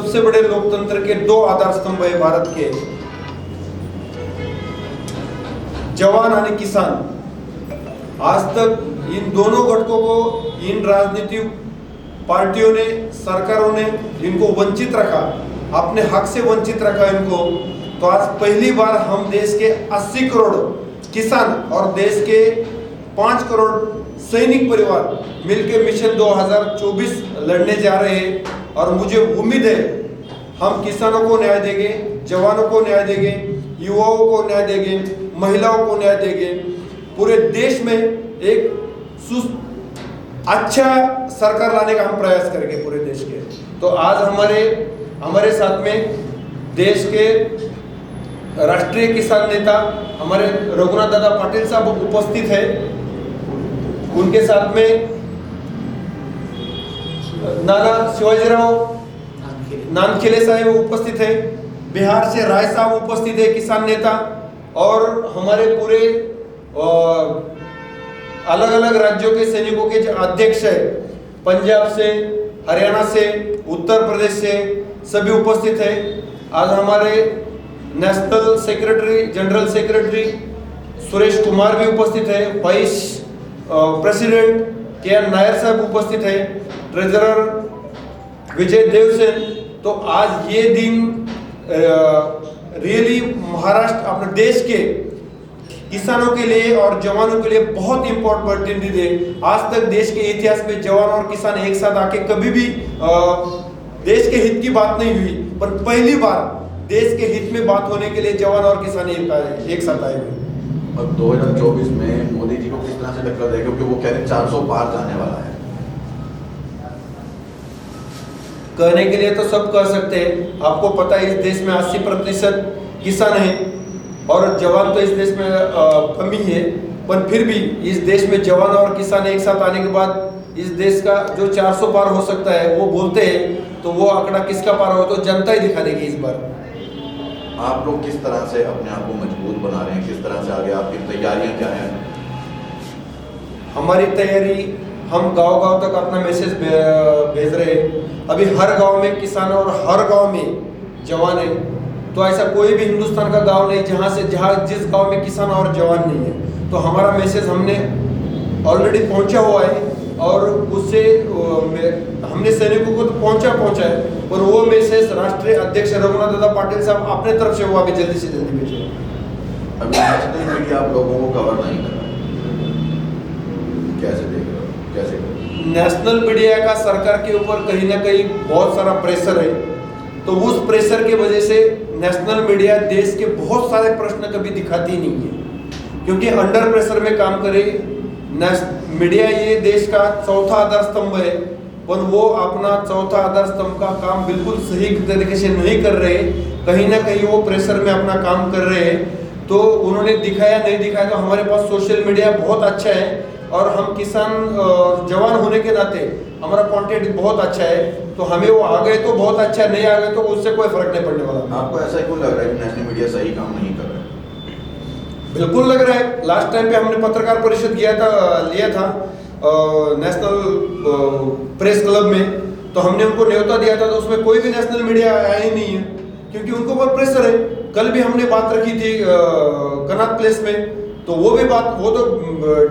सबसे बड़े लोकतंत्र के दो आधार स्तंभ है भारत के, जवान और किसान। आज तक इन दोनों घटकों को इन राजनीतिक पार्टियों ने, सरकारों ने इनको वंचित रखा, अपने हक से वंचित रखा इनको। तो आज पहली बार हम देश के 80 करोड़ किसान और देश के 5 करोड़ सैनिक परिवार मिलकर मिशन 2024 लड़ने जा रहे हैं। और मुझे उम्मीद है हम किसानों को न्याय देंगे, जवानों को न्याय देंगे, युवाओं को न्याय देंगे, महिलाओं को न्याय देंगे। पूरे देश में एक अच्छा सरकार लाने का हम प्रयास करेंगे पूरे देश के। तो आज हमारे साथ में देश के राष्ट्रीय किसान नेता हमारे रघुनाथ दादा पाटिल साहब उपस्थित है। उनके साथ में नाना शिवाजीराव नानखेले साहब उपस्थित है, बिहार से राय साहब उपस्थित है किसान नेता, और हमारे पूरे अलग अलग राज्यों के सैनिकों के जो अध्यक्ष है, पंजाब से, हरियाणा से, उत्तर प्रदेश से सभी उपस्थित है। आज हमारे national secretary, general secretary Suresh Kumar भी उपस्थित है, वाइस प्रेसिडेंट के नायर साहब उपस्थित है, ट्रेजरर विजय देवसेन। तो आज ये दिन रियली महाराष्ट्र, अपने देश के किसानों के लिए और जवानों के लिए बहुत इंपॉर्टेंट दिन है। आज तक देश के इतिहास में जवान और किसान एक साथ आके कभी भी देश के हित की बात नहीं हुई, पर पहली बार देश के हित में बात होने के लिए जवान और किसान एक साथ आए हुए। और 2024 में मोदी जी को किस तरह से टक्कर देगा, क्योंकि वो कह रहे हैं 400 पार जाने वाला है। कहने के लिए तो सब कह सकते हैं। आपको पता है इस देश में 80% किसान है और जवान तो इस देश में कमी है, पर फिर भी इस देश में जवान और किसान एक साथ आने के बाद इस देश का जो 400 पार हो सकता है वो बोलते हैं, तो वो आंकड़ा किसका पार हो तो जनता ही दिखा देगी इस बार। आप लोग किस तरह से अपने आप को मजबूत बना रहे हैं, किस तरह से आगे आपकी तैयारियां क्या हैं? हमारी तैयारी, हम गांव-गांव तक अपना मैसेज भेज रहे हैं। अभी हर गांव में किसान और हर गांव में जवान है। तो ऐसा कोई भी हिंदुस्तान का गांव नहीं जहां जिस गांव में किसान और जवान नहीं है। तो हमारा मैसेज हमने ऑलरेडी पहुंचा हुआ है और उससे हमने सैनिकों को तो पहुंचा है, और वो मैसेज राष्ट्रीय अध्यक्ष रघुनाथ दादा पाटिल साहब अपने तरफ से वो अभी जल्दी से जल्दी भेजे। अभी नेशनल मीडिया आप लोगों को कवर नहीं कर रहा, कैसे देख रहे हो, कैसे? नेशनल मीडिया का सरकार के ऊपर कहीं ना कहीं बहुत सारा प्रेशर है। तो उस प्रेशर की वजह से नेशनल मीडिया देश के बहुत सारे प्रश्न कभी दिखाती नहीं है, क्योंकि अंडर प्रेशर में काम करे। मीडिया ये देश का चौथा आधार स्तंभ है, पर वो अपना चौथा आधार स्तंभ का काम बिल्कुल सही तरीके से नहीं कर रहे। कहीं ना कहीं वो प्रेशर में अपना काम कर रहे हैं। तो उन्होंने दिखाया नहीं दिखाया, तो हमारे पास सोशल मीडिया बहुत अच्छा है और हम किसान जवान होने के नाते हमारा कंटेंट बहुत अच्छा है। तो हमें वो आ गए तो बहुत अच्छा, नहीं आ गए तो उससे कोई फर्क नहीं पड़ने वाला। आपको ऐसा क्यों लग रहा है कि नेशनल मीडिया सही काम नहीं कर रहा है? बिल्कुल लग रहा है। लास्ट टाइम पे हमने पत्रकार परिषद लिया था नेशनल प्रेस क्लब में, तो हमने उनको न्योता दिया था, तो उसमें कोई भी नेशनल मीडिया आया ही नहीं है, क्योंकि उनको बहुत प्रेशर है। कल भी हमने बात रखी थी कनॉट प्लेस में, तो वो तो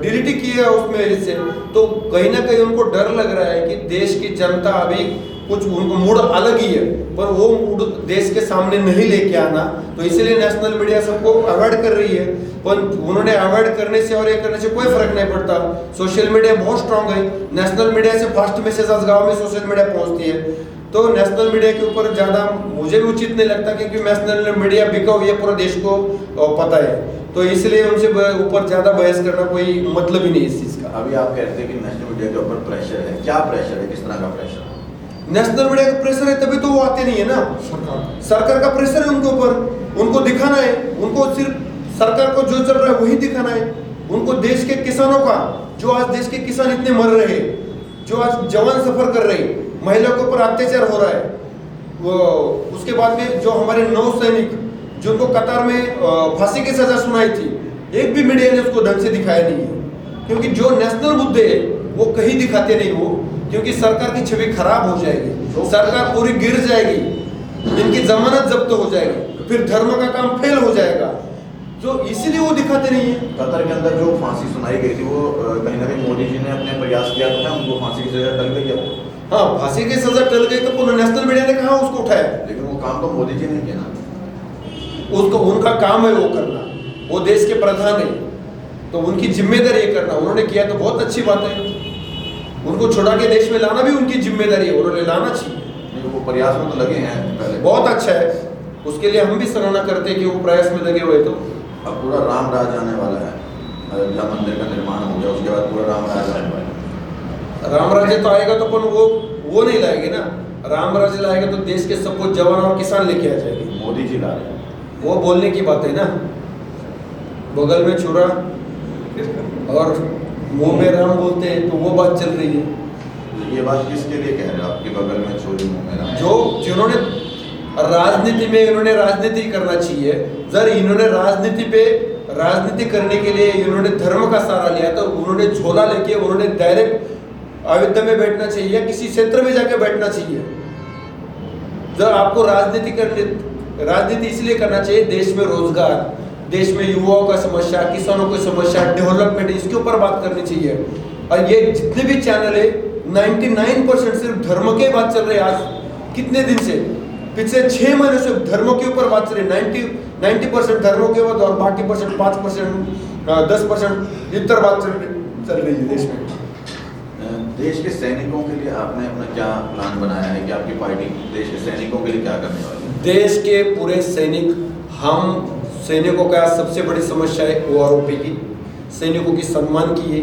डिलीट ही किया है उसमें इससे। तो कहीं ना कहीं उनको डर लग रहा है कि देश की जनता अभी कुछ, उनको मूड अलग ही है, पर वो मूड देश के सामने नहीं लेके आना, तो इसलिए नेशनल मीडिया सबको अवॉइड कर रही है। पर उन्होंने अवॉइड करने से और ये करने से कोई फर्क नहीं पड़ता। सोशल मीडिया बहुत स्ट्रांग है। नेशनल मीडिया से फास्ट मैसेज आज गाँव में सोशल मीडिया पहुँचती है। तो नेशनल मीडिया के ऊपर ज़्यादा मुझे भी उचित नहीं लगता, क्योंकि नेशनल मीडिया बिका हुई है, पूरा देश को पता है। तो इसलिए उनसे ऊपर ज़्यादा बहस करना कोई मतलब ही नहीं इस चीज़ का। अभी आप कहते हैं कि नेशनल मीडिया के ऊपर प्रेशर है, क्या प्रेशर है, किस तरह का प्रेशर? नेशनल मीडिया का प्रेशर है, तभी तो वो आते नहीं है ना। सरकार का प्रेशर है उनके ऊपर, उनको दिखाना है, उनको सिर्फ सरकार को जो चल रहा है वही दिखाना है। उनको देश के किसानों का, जो आज देश के किसान इतने मर रहे हैं, जो आज जवान सफर कर रहे हैं, महिलाओं के ऊपर अत्याचार हो रहा है, वो उसके बाद में जो हमारे 9 सैनिक जिनको कतार में फांसी की सजा सुनाई थी, एक भी मीडिया ने उसको ढंग से दिखाया नहीं है। क्योंकि जो नेशनल मुद्दे है वो कहीं दिखाते नहीं वो, क्योंकि सरकार की छवि खराब हो जाएगी, सरकार पूरी गिर जाएगी। इनकी जमानत जब्त हो जाएगी, फिर धर्म का काम फेल हो जाएगा, तो इसीलिए वो दिखाते नहीं है। कतर के अंदर जो फांसी सुनाई गई थी वो कहीं ना कहीं मोदी जी ने अपने प्रयास किया तो क्या उनको फांसी की सजा टल गई है वो? हाँ, फांसी की सजा टल गई तो पूरा नेशनल मीडिया ने कहा उसको उठाया, लेकिन वो काम तो मोदी जी ने किया ना। उसको उनका काम है वो करना, वो देश के प्रधान है तो उनकी जिम्मेदारी है करना। उन्होंने किया तो बहुत अच्छी बात है, उनको छुड़ा के देश में लाना भी उनकी जिम्मेदारी है, उन्होंने लाना चाहिए। नहीं, वो प्रयास में तो लगे हैं पहले, बहुत अच्छा है, उसके लिए हम भी सराहना करते हैं कि वो प्रयास में लगे हुए। तो अब पूरा राम राज आने वाला है, अयोध्या मंदिर का निर्माण हो गया, उसके बाद पूरा राम राज आने वाला है। राम राज्य तो आएगा तो अपन वो नहीं लाएंगे ना, राम राज्य लाएगा तो देश के सब कुछ जवान और किसान लेके आ जाएंगे। मोदी जी ला रहे हैं। वो बोलने की बात है ना, बगल में छुरा और मुंह में राम बोलते हैं, तो वो बात चल रही है। ये बात किसके लिए कह रहे हो आपके बगल में छोरी मुंह में राम? जिन्होंने राजनीति में इन्होंने राजनीति करना चाहिए, जर इन्होंने राजनीति करने के लिए इन्होंने धर्म का सहारा लिया तो उन्होंने झोला लेके उन्होंने डायरेक्ट अयोध्या में बैठना चाहिए, किसी क्षेत्र में जाके बैठना चाहिए। जब आपको राजनीति इसलिए करना चाहिए, देश में रोजगार, देश में युवाओं का समस्या, किसानों की समस्या, डेवलपमेंट, इसके ऊपर बात करनी चाहिए। और ये जितने भी चैनल है 99% सिर्फ धर्म के बात चल रही है। आज कितने दिन से, पिछले 6 महीने से धर्म के ऊपर बात चल रही है। 90% धर्मों के ऊपर और बाकी 5% 10% इतर बात चल रही है देश में। देश के सैनिकों के लिए आपने अपना क्या प्लान बनाया है कि आपकी पार्टी देश के सैनिकों के लिए क्या करने वाली है? देश के पूरे सैनिकों का सबसे बड़ी समस्या है वो आरोपी की, सैनिकों की सम्मान की है,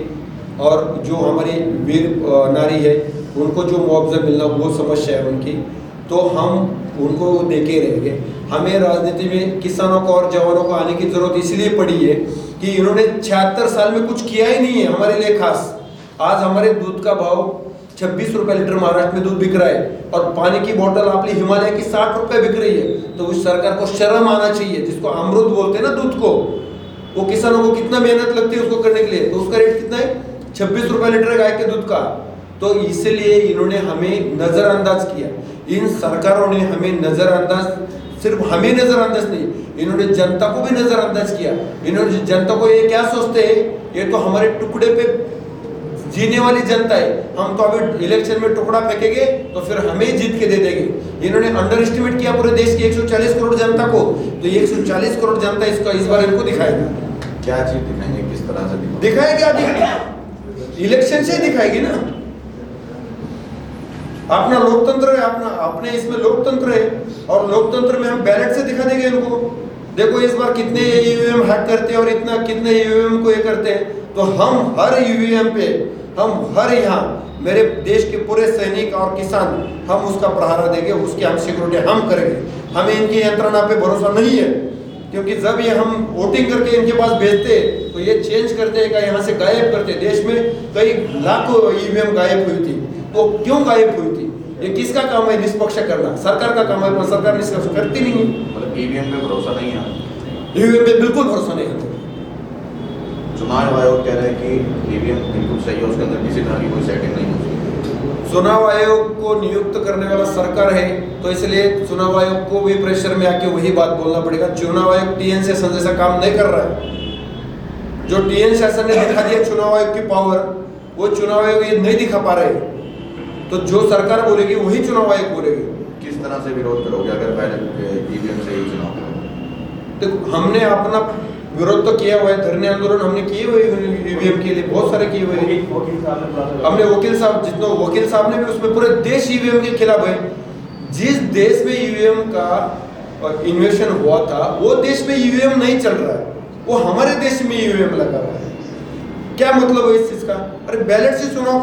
और जो हमारी वीर नारी है उनको जो मुआवजा मिलना वो समस्या है उनकी, तो हम उनको देके रहेंगे। हमें राजनीति में किसानों को और जवानों को आने की जरूरत इसलिए पड़ी है कि इन्होंने 76 साल में कुछ किया ही नहीं है हमारे लिए खास। आज हमारे दूध का भाव 26 रुपए लीटर महाराष्ट्र में दूध बिक रहा है, और पानी की बोतल आपकी हिमालय की 60 रुपए बिक रही है। तो उस सरकार को शर्म आना चाहिए, जिसको अमृत बोलते हैं ना दूध को, वो किसानों को कितना मेहनत लगती है उसको करने के लिए, तो उसका रेट कितना है? 26 रुपए लीटर गाय के दूध का। तो इसलिए इन्होंने हमें नजरअंदाज किया। इन सरकारों ने हमें नजरअंदाज, सिर्फ हमें नजरअंदाज नहीं, इन्होंने जनता को भी नजरअंदाज किया। इन्होंने जनता को ये क्या सोचते हैं, ये तो हमारे टुकड़े पे जीने वाली जनता है, हम तो अभी इलेक्शन में टुकड़ा फेंकेंगे तो फिर हमें जीत के दे देंगे। इन्होंने अंडर एस्टिमेट किया पूरे देश की 140 करोड़ जनता को, तो 140 करोड़ जनता इस बार इनको दिखाएगी। क्या चीज दिखाएंगे, किस तरह से दिखाएगी? इलेक्शन से दिखाएगी ना। अपना लोकतंत्र है, अपने इसमें लोकतंत्र है, और लोकतंत्र में हम बैलेट से दिखा देंगे इनको। देखो इस बार कितने ईवीएम हैक करते हैं और इतना कितने ईवीएम को ये करते हैं, तो हम हर ईवीएम पे, हम हर यहाँ मेरे देश के पूरे सैनिक और किसान, हम उसका प्रहारा देंगे, उसकी हम सिक्योरिटी हम करेंगे। हमें इनकी यंत्रणा पे भरोसा नहीं है, क्योंकि जब ये हम वोटिंग करके इनके पास भेजते तो ये चेंज करते हैं, यहाँ से गायब करते। देश में कई लाखों ईवीएम गायब हुई थी, तो क्यों गायब हुई थी? ये किसका काम है? निष्पक्ष करना सरकार का काम है, पर सरकार निष्पक्ष करती नहीं है। मतलब ईवीएम पे भरोसा नहीं है, ईवीएम पे बिल्कुल भरोसा नहीं है। चुनाव आयोग कह रहा है कि ईवीएम बिल्कुल सही है, उसके अंदर किसी तरह की कोई सेटिंग नहीं होती। चुनाव आयोग को नियुक्त करने वाला सरकार है, तो इसलिए चुनाव आयोग को भी प्रेशर में आके वही बात बोलना पड़ेगा। चुनाव आयोग टीएन सेशन जैसा काम नहीं कर रहा है। जो टीएन सेशन ने दिखा दिया चुनाव आयोग की पावर, वो चुनाव आयोग ये नहीं दिखा पा रहे। तो जो सरकार बोलेगी वही चुनाव आयोग बोलेगी। किस तरह से विरोध करोगे अगर पहले ईवीएम से ही चुनाव करोगे? देखो हमने अपना विरोध तो किया हुआ है, धरने आंदोलन हमने किए हुए ईवीएम के लिए बहुत सारे किए हुए हैं। हमने वकील साहब ने भी उसमें पूरे देश ईवीएम के खिलाफ है। जिस देश में ईवीएम का इन्वेशन हुआ था वो देश में ईवीएम नहीं चल रहा है, वो हमारे देश में ईवीएम लगा हुआ है। क्या मतलब है इस चीज का? अरे बैलेट से चुनाव